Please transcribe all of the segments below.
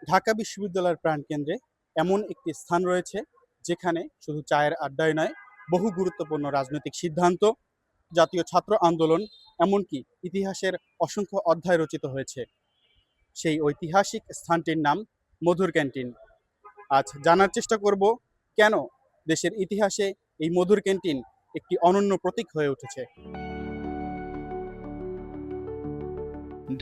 ঢাকা বিশ্ববিদ্যালয়ের প্রাণকেন্দ্রে এমন একটি স্থান রয়েছে যেখানে শুধু চায়ের আড্ডায় নয়, বহু গুরুত্বপূর্ণ রাজনৈতিক সিদ্ধান্ত, জাতীয় ছাত্র আন্দোলন, এমনকি ইতিহাসের অসংখ্য অধ্যায় রচিত হয়েছে। সেই ঐতিহাসিক স্থানটির নাম মধুর ক্যান্টিন। আজ জানার চেষ্টা করব কেন দেশের ইতিহাসে এই মধুর ক্যান্টিন একটি অনন্য প্রতীক হয়ে উঠেছে।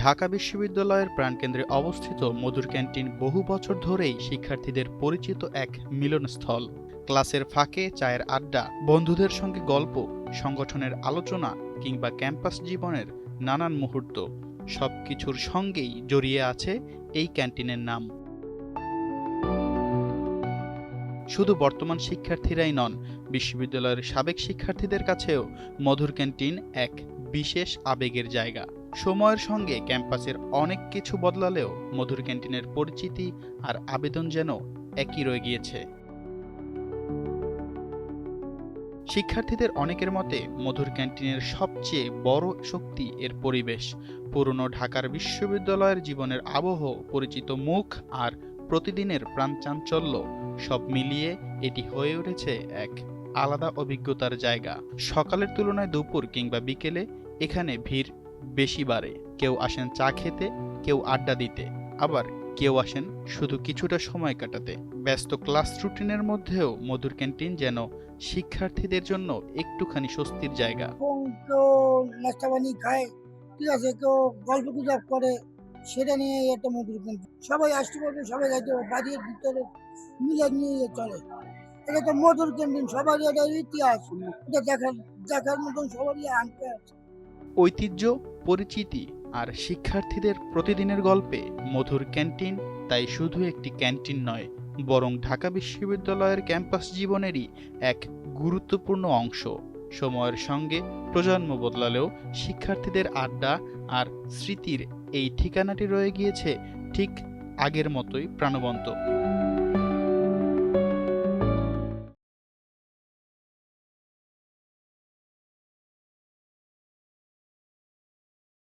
ঢাকা বিশ্ববিদ্যালয়ের প্রাণকেন্দ্রে অবস্থিত মধুর ক্যান্টিন বহু বছর ধরেই শিক্ষার্থীদের পরিচিত এক মিলনস্থল। ক্লাসের ফাঁকে চায়ের আড্ডা, বন্ধুদের সঙ্গে গল্প, সংগঠনের আলোচনা কিংবা ক্যাম্পাস জীবনের নানান মুহূর্ত, সবকিছুর সঙ্গেই জড়িয়ে আছে এই ক্যান্টিনের নাম। শুধু বর্তমান শিক্ষার্থীরাই নন, বিশ্ববিদ্যালয়ের সাবেক শিক্ষার্থীদের কাছেও মধুর ক্যান্টিন এক বিশেষ আবেগের জায়গা। সময়ের সঙ্গে ক্যাম্পাসের অনেক কিছু বদলালেও মধুর ক্যান্টিনের পরিচিতি আর আবেদন যেন একই রয়ে গিয়েছে। শিক্ষার্থীদের অনেকের মতে মধুর ক্যান্টিনের সবচেয়ে বড় শক্তি এর পরিবেশ। পুরনো ঢাকার বিশ্ববিদ্যালয়ের জীবনের আবহ, পরিচিত মুখ আর প্রতিদিনের প্রাণচাঞ্চল্য সব মিলিয়ে এটি হয়ে উঠেছে এক আলাদা অভিজ্ঞতার জায়গা। সকালের তুলনায় দুপুর কিংবা বিকেলে এখানে ভিড় বেশি বাড়ে। কেউ আসেন চা খেতে, কেউ আড্ডা দিতে, আবার কেউ আসেন শুধু কিছুটা সময় কাটাতে। ব্যস্ত ক্লাস রুটিনের মধ্যেও মধুর ক্যান্টিন যেন শিক্ষার্থীদের জন্য একটুখানি স্বস্তির জায়গা। কেউ নাস্তা বানিয়ে খায়, ঠিক আছে, কেউ গল্প গুজব করে, সেটা নিয়ে একটা মধুর ক্যান্টিন। সবাই আসতে পারবে, সবাই যাইতে পারবে, বাড়ির ভিতরে মিলে নিয়ে চলে। এটা তো মধুর ক্যান্টিন, সবারই এটা ইতিহাস, এটা দেখার দেখার মতন সবারই আনতে আছে। ঐতিহ্য, পরিচিতি আর শিক্ষার্থীদের প্রতিদিনের গল্পে মধুর ক্যান্টিন তাই শুধু একটি ক্যান্টিন নয়, বরং ঢাকা বিশ্ববিদ্যালয়ের ক্যাম্পাস জীবনেরই এক গুরুত্বপূর্ণ অংশ। সময়ের সঙ্গে প্রজন্ম বদলালেও শিক্ষার্থীদের আড্ডা আর স্মৃতির এই ঠিকানাটি রয়ে গিয়েছে ঠিক আগের মতোই প্রাণবন্ত।